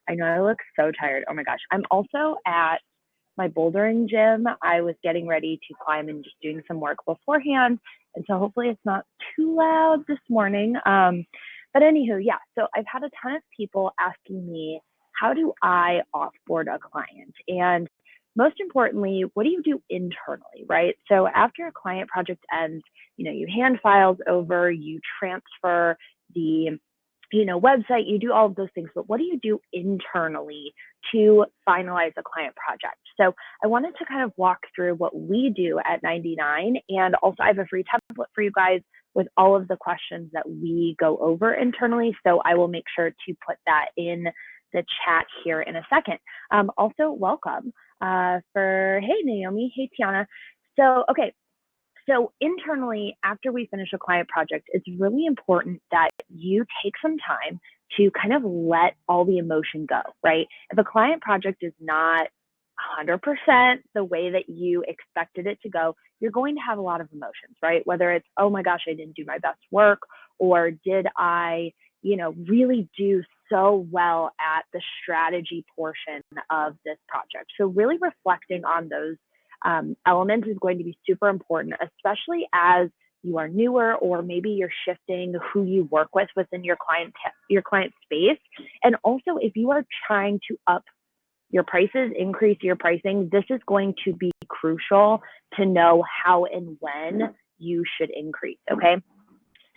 I know I look so tired. Oh my gosh. I'm also at my bouldering gym. I was getting ready to climb and just doing some work beforehand. And so hopefully it's not too loud this morning. But anywho, yeah. So I've had a ton of people asking me, how do I offboard a client? And most importantly, what do you do internally, right? So after a client project ends, you hand files over, you transfer the website, you do all of those things, but what do you do internally to finalize a client project? So I wanted to kind of walk through what we do at 99, and also I have a free template for you guys with all of the questions that we go over internally. So I will make sure to put that in the chat here in a second. Also, welcome hey Naomi, hey Tiana. So internally, after we finish a client project, it's really important that you take some time to kind of let all the emotion go, right? If a client project is not 100% the way that you expected it to go, you're going to have a lot of emotions, right? Whether it's, oh my gosh, I didn't do my best work, or did I, really do so well at the strategy portion of this project. So really reflecting on those elements is going to be super important, especially as you are newer, or maybe you're shifting who you work with within your client space. And also, if you are trying to up your prices, increase your pricing, this is going to be crucial to know how and when you should increase, okay?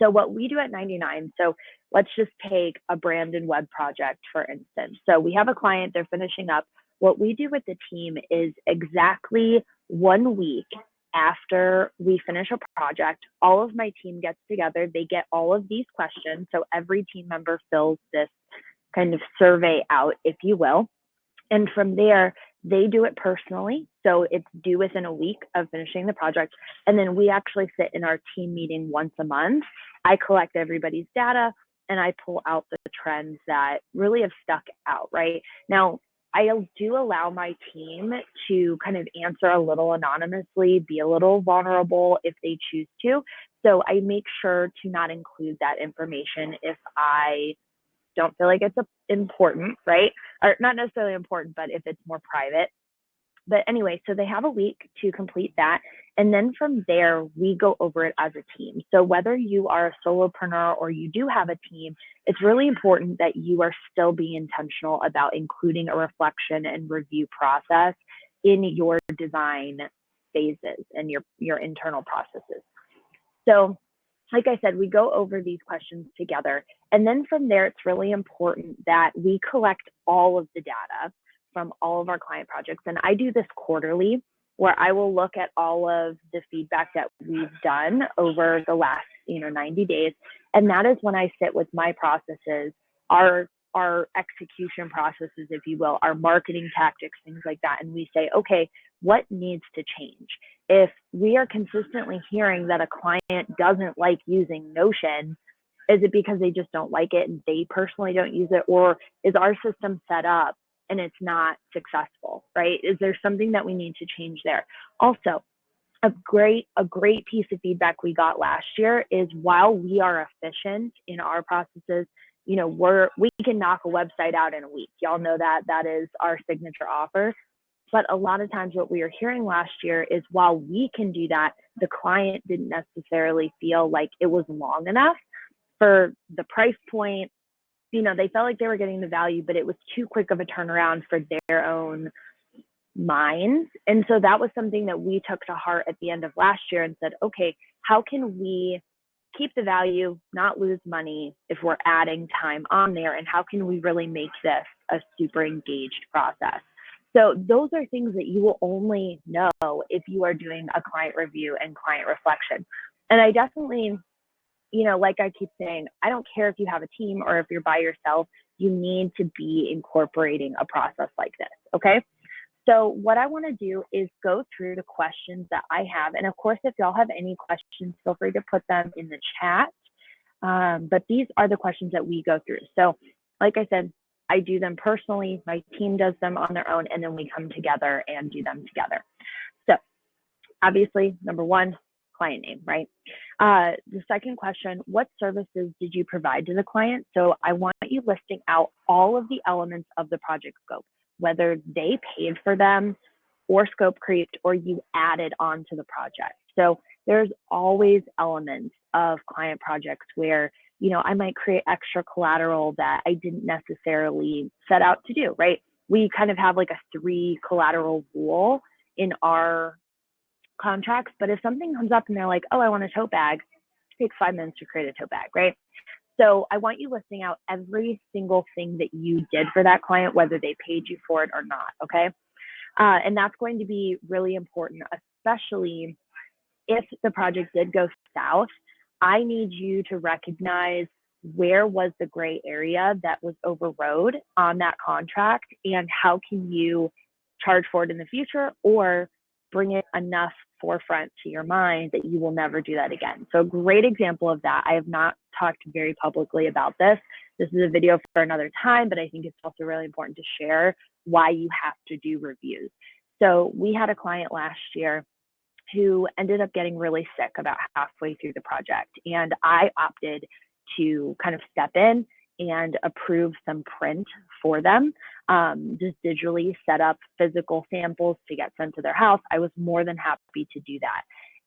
So what we do at 99, so let's just take a branded web project, for instance. So we have a client, they're finishing up. What we do with the team is exactly 1 week after we finish a project, all of my team gets together. They get all of these questions. So every team member fills this kind of survey out, if you will. And from there, they do it personally. So it's due within a week of finishing the project. And then we actually sit in our team meeting once a month. I collect everybody's data and I pull out the trends that really have stuck out, right? Now, I do allow my team to kind of answer a little anonymously, be a little vulnerable if they choose to. So I make sure to not include that information if I don't feel like it's important, right? Or not necessarily important, but if it's more private. But anyway, so they have a week to complete that. And then from there, we go over it as a team. So whether you are a solopreneur or you do have a team, it's really important that you are still being intentional about including a reflection and review process in your design phases and your internal processes. So like I said, we go over these questions together. And then from there, it's really important that we collect all of the data from all of our client projects. And I do this quarterly, where I will look at all of the feedback that we've done over the last 90 days. And that is when I sit with my processes, our execution processes, if you will, our marketing tactics, things like that. And we say, okay, what needs to change? If we are consistently hearing that a client doesn't like using Notion, is it because they just don't like it and they personally don't use it? Or is our system set up and it's not successful, right? Is there something that we need to change there? Also, a great piece of feedback we got last year is, while we are efficient in our processes, we can knock a website out in a week. Y'all know that is our signature offer. But a lot of times what we were hearing last year is, while we can do that, the client didn't necessarily feel like it was long enough for the price point. They felt like they were getting the value, but it was too quick of a turnaround for their own minds. And so that was something that we took to heart at the end of last year and said, okay, how can we keep the value, not lose money if we're adding time on there? And how can we really make this a super engaged process? So those are things that you will only know if you are doing a client review and client reflection. And I definitely, like I keep saying, I don't care if you have a team or if you're by yourself, you need to be incorporating a process like this, okay? So what I want to do is go through the questions that I have. And of course, if y'all have any questions, feel free to put them in the chat. But these are the questions that we go through. So like I said, I do them personally, my team does them on their own, and then we come together and do them together. So obviously, number one, client name, right? The second question, what services did you provide to the client? So I want want you listing out all of the elements of the project scope, whether they paid for them or scope creeped or you added on to the project. So there's always elements of client projects where, I might create extra collateral that I didn't necessarily set out to do, right? We kind of have like a 3 collateral rule in our contracts, but if something comes up and they're like, oh, I want a tote bag, it takes 5 minutes to create a tote bag, right? So I want you listing out every single thing that you did for that client, whether they paid you for it or not, okay? And that's going to be really important, especially if the project did go south. I need you to recognize where was the gray area that was overrode on that contract and how can you charge for it in the future or bring it enough forefront to your mind that you will never do that again. So a great example of that, I have not talked very publicly about this. This is a video for another time, but I think it's also really important to share why you have to do reviews. So we had a client last year who ended up getting really sick about halfway through the project. And I opted to kind of step in and approve some print for them, just digitally set up physical samples to get sent to their house. I was more than happy to do that.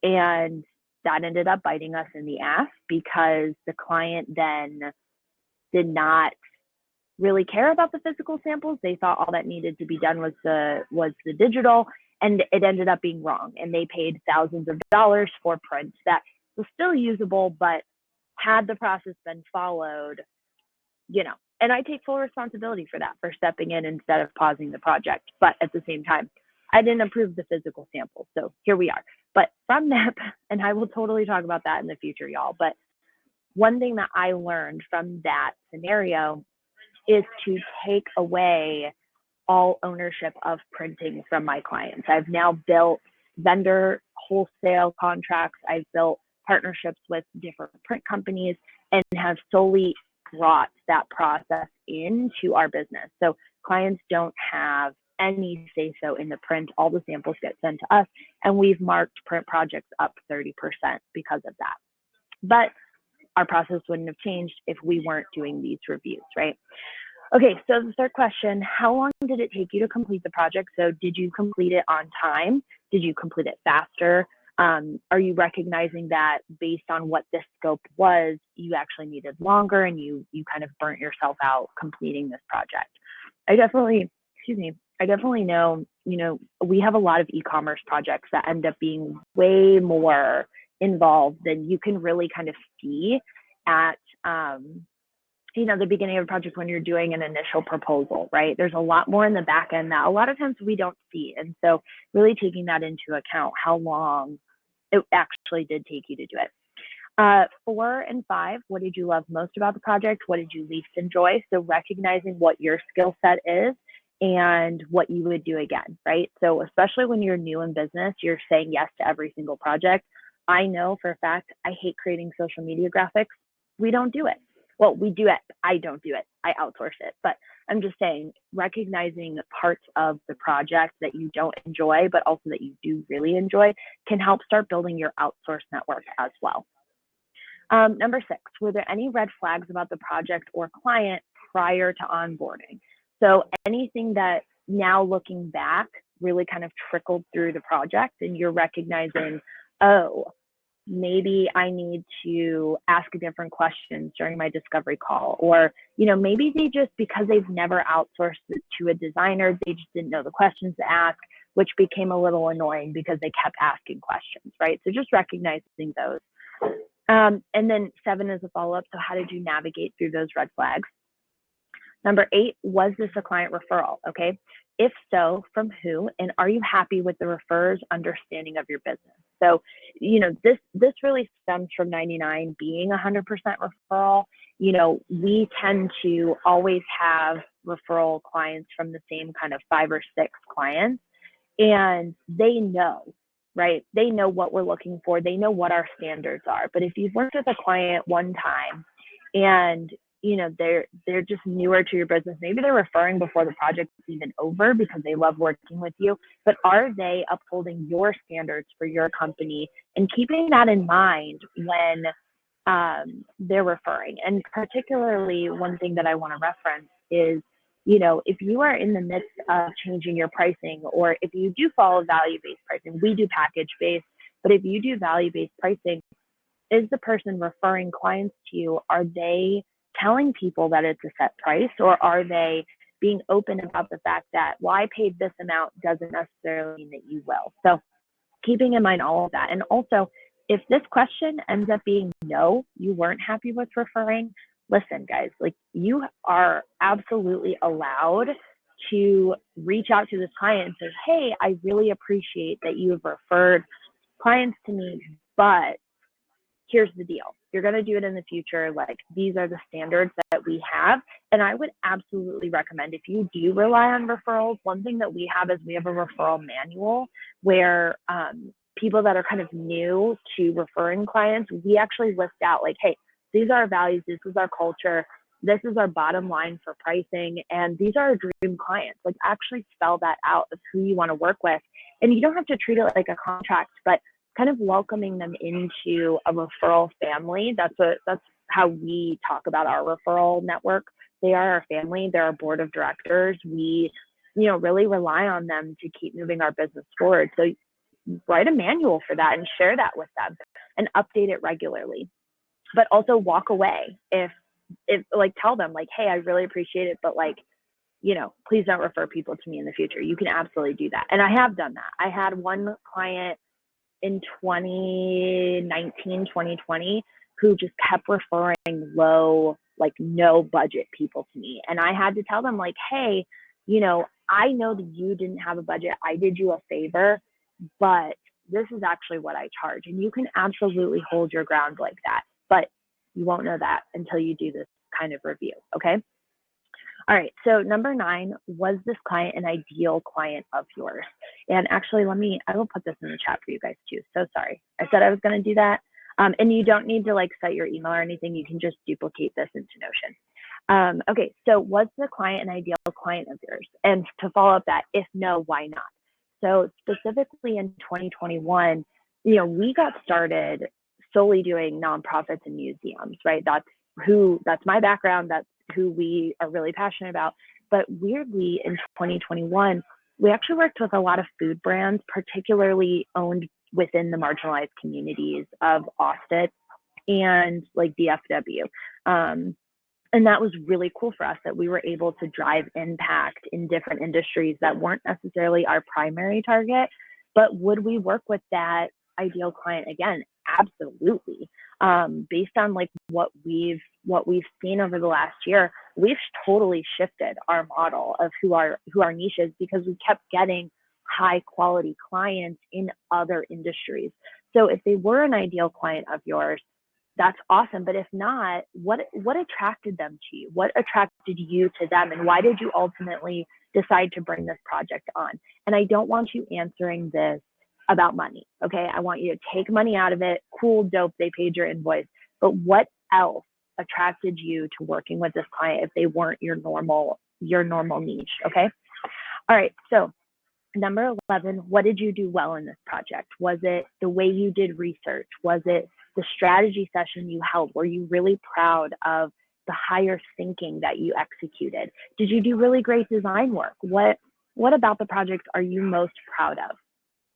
And that ended up biting us in the ass because the client then did not really care about the physical samples. They thought all that needed to be done was the digital, and it ended up being wrong. And they paid thousands of dollars for prints that was still usable, but had the process been followed, and I take full responsibility for that, for stepping in instead of pausing the project. But at the same time, I didn't approve the physical samples. So here we are. But from that, and I will totally talk about that in the future, y'all. But one thing that I learned from that scenario is to take away all ownership of printing from my clients. I've now built vendor wholesale contracts. I've built partnerships with different print companies and have solely brought that process into our business. So clients don't have any say so in the print. All the samples get sent to us, and we've marked print projects up 30% because of that. But our process wouldn't have changed if we weren't doing these reviews, right? Okay, so the third question, how long did it take you to complete the project? So did you complete it on time? Did you complete it faster? Are you recognizing that based on what this scope was, you actually needed longer and you kind of burnt yourself out completing this project? I definitely know, we have a lot of e-commerce projects that end up being way more involved than you can really kind of see at, the beginning of a project when you're doing an initial proposal, right? There's a lot more in the back end that a lot of times we don't see. And so really taking that into account, how long it actually did take you to do it. 4 and 5, what did you love most about the project? What did you least enjoy? So recognizing what your skill set is and what you would do again, right? So especially when you're new in business, you're saying yes to every single project. I know for a fact, I hate creating social media graphics. We don't do it. Well, we do it. I don't do it. I outsource it. But I'm just saying, recognizing parts of the project that you don't enjoy, but also that you do really enjoy, can help start building your outsource network as well. Number 6, were there any red flags about the project or client prior to onboarding? So anything that now looking back really kind of trickled through the project and you're recognizing, oh, maybe I need to ask different questions during my discovery call, or, maybe they just, because they've never outsourced it to a designer, they just didn't know the questions to ask, which became a little annoying because they kept asking questions, right? So just recognizing those. And then 7 is a follow-up. So how did you navigate through those red flags? Number 8, was this a client referral? Okay. If so, from who? And are you happy with the referrer's understanding of your business? So, this really stems from 99 being 100% referral. We tend to always have referral clients from the same kind of 5 or 6 clients, and they know, right? They know what we're looking for. They know what our standards are. But if you've worked with a client one time and they're just newer to your business. Maybe they're referring before the project is even over because they love working with you, but are they upholding your standards for your company and keeping that in mind when they're referring. And particularly one thing that I want to reference is, you know, if you are in the midst of changing your pricing, or if you do follow value-based pricing, we do package-based, but if you do value-based pricing, is the person referring clients to you, are they telling people that it's a set price, or are they being open about the fact that, well, I paid this amount doesn't necessarily mean that you will. So keeping in mind all of that. And also, if this question ends up being no, you weren't happy with referring, listen, guys, like, you are absolutely allowed to reach out to this client and say, hey, I really appreciate that you have referred clients to me, but here's the deal. You're going to do it in the future. Like, these are the standards that we have. And I would absolutely recommend, if you do rely on referrals, one thing that we have is we have a referral manual where people that are kind of new to referring clients, we actually list out like, hey, these are our values, this is our culture, this is our bottom line for pricing, and these are our dream clients. Like, actually spell that out of who you want to work with. And you don't have to treat it like a contract, but kind of welcoming them into a referral family. That's how we talk about our referral network. They are our family. They're our board of directors. We, you know, really rely on them to keep moving our business forward. So write a manual for that and share that with them and update it regularly. But also walk away if like, tell them like, hey, I really appreciate it, but like, you know, please don't refer people to me in the future. You can absolutely do that. And I have done that. I had one client in 2019, 2020, who just kept referring low, like no budget people to me. And I had to tell them like, hey, you know, I know that you didn't have a budget. I did you a favor, but this is actually what I charge. And you can absolutely hold your ground like that, but you won't know that until you do this kind of review. Okay. All right, so number 9, was this client an ideal client of yours? And actually, I will put this in the chat for you guys too. So sorry, I said I was going to do that. And you don't need to like cite your email or anything. You can just duplicate this into Notion. Okay, so was the client an ideal client of yours? And to follow up that, if no, why not? So specifically in 2021, you know, we got started solely doing nonprofits and museums, right? That's my background. That's who we are really passionate about. But weirdly, in 2021, we actually worked with a lot of food brands, particularly owned within the marginalized communities of Austin and like DFW. And that was really cool for us, that we were able to drive impact in different industries that weren't necessarily our primary target. But would we work with that ideal client again? Absolutely. Based on like what we've seen over the last year, we've totally shifted our model of who our niche is, because we kept getting high quality clients in other industries. So if they were an ideal client of yours, that's awesome. But if not, what attracted them to you? What attracted you to them? And why did you ultimately decide to bring this project on? And I don't want you answering this about money. Okay. I want you to take money out of it. Cool, dope. They paid your invoice. But what else attracted you to working with this client if they weren't your normal niche? Okay. All right. So number 11, what did you do well in this project? Was it the way you did research? Was it the strategy session you held? Were you really proud of the higher thinking that you executed? Did you do really great design work? What about the project are you most proud of?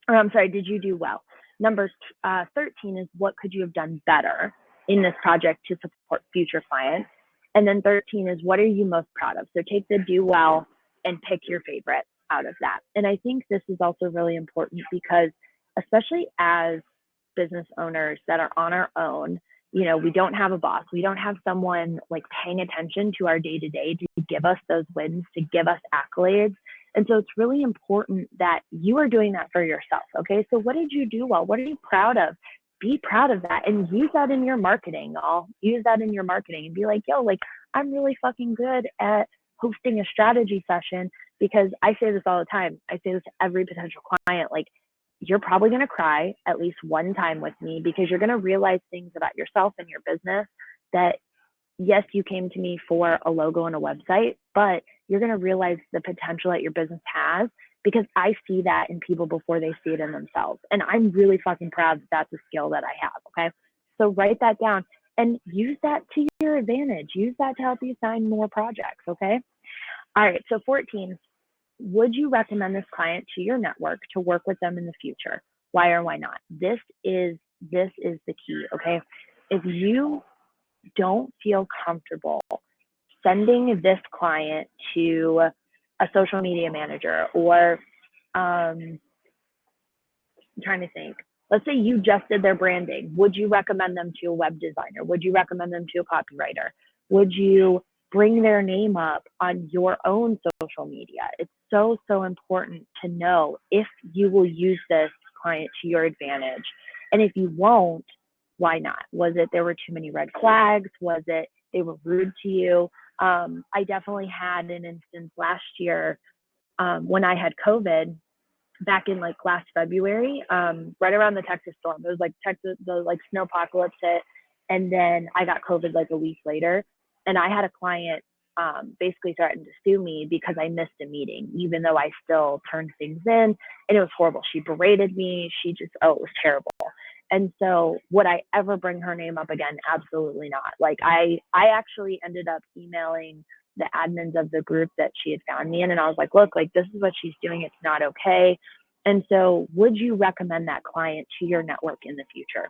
Or I'm sorry, did you do well? Number 13 is, what could you have done better in this project to support future clients? And then 13 is, what are you most proud of? So take the do well and pick your favorite out of that. And I think this is also really important, because especially as business owners that are on our own, you know, we don't have a boss. We don't have someone like paying attention to our day-to-day to give us those wins, to give us accolades. And so it's really important that you are doing that for yourself. Okay. So what did you do well? What are you proud of? Be proud of that and use that in your marketing. I'll use that in your marketing and be like, yo, like, I'm really fucking good at hosting a strategy session, because I say this all the time. I say this to every potential client, like, you're probably going to cry at least one time with me, because you're going to realize things about yourself and your business that, yes, you came to me for a logo and a website, but you're going to realize the potential that your business has, because I see that in people before they see it in themselves. And I'm really fucking proud that that's a skill that I have. Okay. So write that down and use that to your advantage. Use that to help you sign more projects, okay? All right, so 14, would you recommend this client to your network to work with them in the future? Why or why not? This is the key, okay? If you don't feel comfortable sending this client to a social media manager, or I'm trying to think. Let's say you just did their branding. Would you recommend them to a web designer? Would you recommend them to a copywriter? Would you bring their name up on your own social media? It's so, so important to know if you will use this client to your advantage. And if you won't, why not? Was it there were too many red flags? Was it they were rude to you? I definitely had an instance last year when I had COVID back in like last February, right around the Texas storm. It was like the like snow apocalypse hit, and then I got COVID like a week later, and I had a client basically threatened to sue me because I missed a meeting, even though I still turned things in, and it was horrible. She berated me. It was terrible. And so would I ever bring her name up again? Absolutely not. Like I actually ended up emailing the admins of the group that she had found me in, and I was like, look, like this is what she's doing. It's not okay. And so would you recommend that client to your network in the future?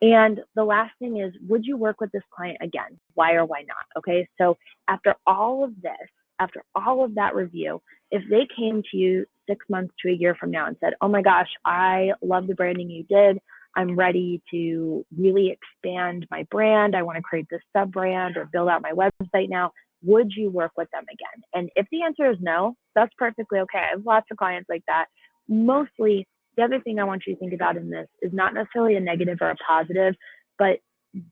And the last thing is, would you work with this client again? Why or why not? Okay. So after all of this, after all of that review, if they came to you 6 months to a year from now and said, oh my gosh, I love the branding you did. I'm ready to really expand my brand. I want to create this sub brand or build out my website now. Would you work with them again? And if the answer is no, that's perfectly okay. I have lots of clients like that. Mostly, the other thing I want you to think about in this is not necessarily a negative or a positive, but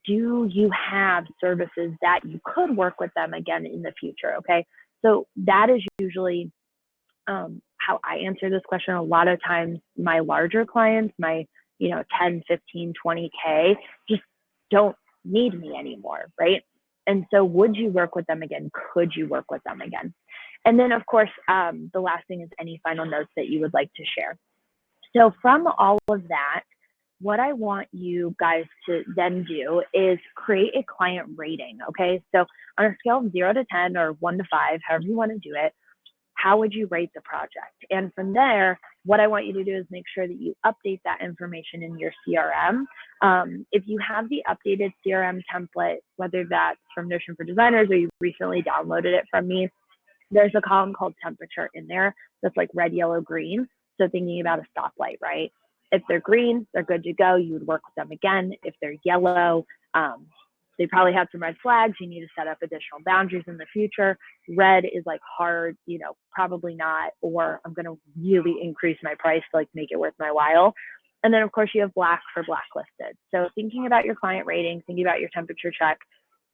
do you have services that you could work with them again in the future? Okay. So that is usually how I answer this question. A lot of times my larger clients, my 10, 15, 20K, just don't need me anymore, right? And so would you work with them again? Could you work with them again? And then, of course, the last thing is any final notes that you would like to share. So from all of that, what I want you guys to then do is create a client rating, okay? So on a scale of 0 to 10 or 1 to 5, however you want to do it, how would you rate the project? And from there, what I want you to do is make sure that you update that information in your CRM. If you have the updated CRM template, whether that's from Notion for Designers or you recently downloaded it from me, there's a column called temperature in there that's like red, yellow, green. So thinking about a stoplight, right? If they're green, they're good to go. You would work with them again. If they're yellow, they probably have some red flags. You need to set up additional boundaries in the future. Red is like hard, probably not, or I'm going to really increase my price to like make it worth my while. And then of course you have black for blacklisted. So thinking about your client rating, thinking about your temperature check,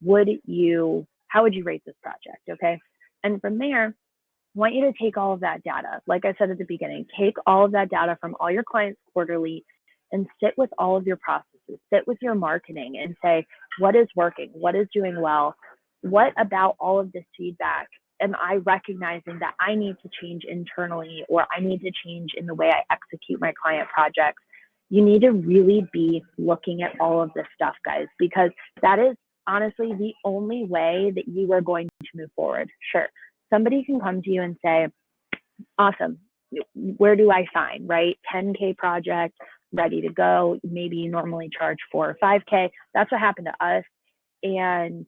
how would you rate this project? Okay. And from there, I want you to take all of that data. Like I said at the beginning, take all of that data from all your clients quarterly and sit with all of your processes, sit with your marketing and say, what is working? What is doing well? What about all of this feedback am I recognizing that I need to change internally, or I need to change in the way I execute my client projects? You need to really be looking at all of this stuff, guys, because that is honestly the only way that you are going to move forward. Sure, somebody can come to you and say, awesome, where do I sign, right? 10K project, ready to go. Maybe you normally charge 4 or 5K. That's what happened to us. And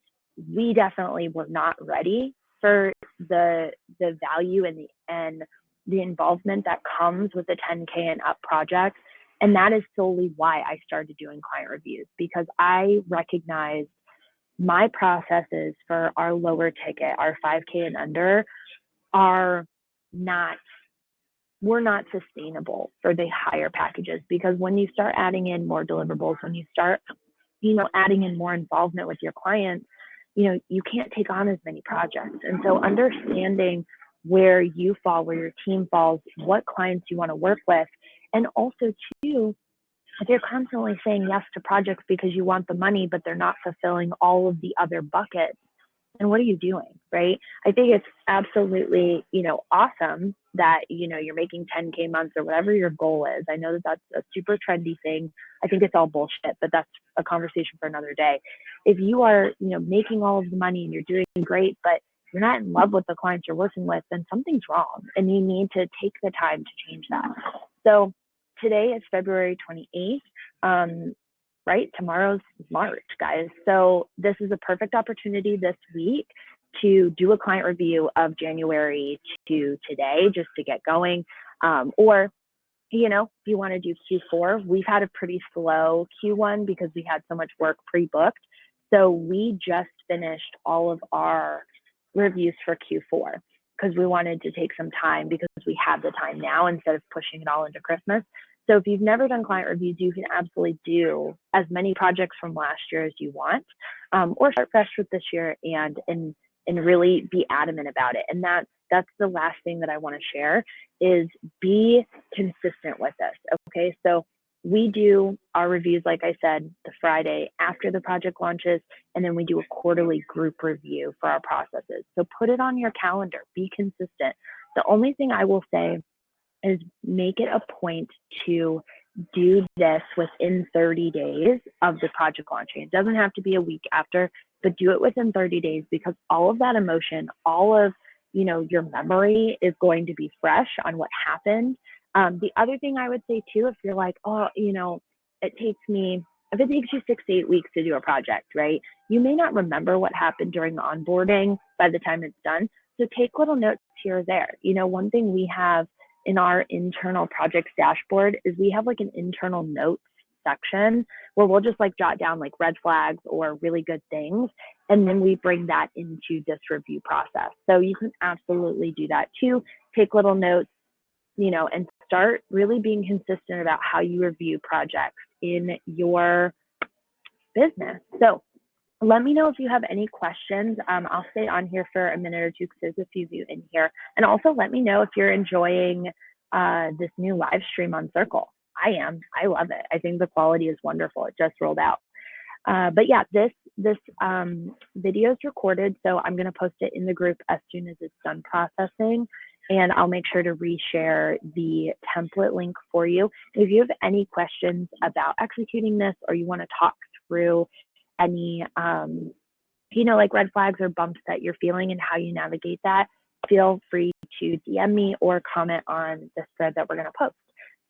we definitely were not ready for the value and the involvement that comes with the 10K and up projects. And that is solely why I started doing client reviews, because I recognized my processes for our lower ticket, our 5K and under, were not sustainable for the higher packages. Because when you start adding in more deliverables, when you start, adding in more involvement with your clients, you can't take on as many projects. And so understanding where you fall, where your team falls, what clients you want to work with, and also too, if you're constantly saying yes to projects because you want the money, but they're not fulfilling all of the other buckets, then what are you doing, right? I think it's absolutely, awesome that, you're making 10K months or whatever your goal is. I know that that's a super trendy thing. I think it's all bullshit, but that's a conversation for another day. If you are, making all of the money and you're doing great, but you're not in love with the clients you're working with, then something's wrong and you need to take the time to change that. So today is February 28th. Right? Tomorrow's March, guys. So this is a perfect opportunity this week to do a client review of January to today, just to get going. Or, if you want to do Q4, we've had a pretty slow Q1 because we had so much work pre-booked. So we just finished all of our reviews for Q4 because we wanted to take some time because we have the time now instead of pushing it all into Christmas. So if you've never done client reviews, you can absolutely do as many projects from last year as you want, or start fresh with this year and really be adamant about it. And that's the last thing that I want to share is be consistent with this. Okay, so we do our reviews, like I said, the Friday after the project launches, and then we do a quarterly group review for our processes. So put it on your calendar, be consistent. The only thing I will say is make it a point to do this within 30 days of the project launching. It doesn't have to be a week after, but do it within 30 days because all of that emotion, all of your memory is going to be fresh on what happened. The other thing I would say too, if you're like, if it takes you 6 to 8 weeks to do a project, right? You may not remember what happened during the onboarding by the time it's done. So take little notes here or there. One thing we have in our internal projects dashboard is we have like an internal notes section where we'll just like jot down like red flags or really good things. And then we bring that into this review process. So you can absolutely do that too. Take little notes, and start really being consistent about how you review projects in your business. So let me know if you have any questions. I'll stay on here for a minute or two because there's a few of you in here. And also let me know if you're enjoying this new live stream on Circle. I am. I love it. I think the quality is wonderful. It just rolled out. But yeah, this video is recorded, so I'm going to post it in the group as soon as it's done processing. And I'll make sure to reshare the template link for you. If you have any questions about executing this or you want to talk through any, like red flags or bumps that you're feeling and how you navigate that, feel free to DM me or comment on the thread that we're going to post.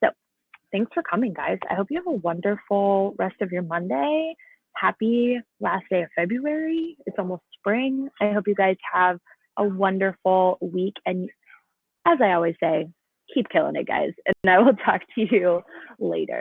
So thanks for coming, guys. I hope you have a wonderful rest of your Monday. Happy last day of February. It's almost spring. I hope you guys have a wonderful week. And as I always say, keep killing it, guys. And I will talk to you later.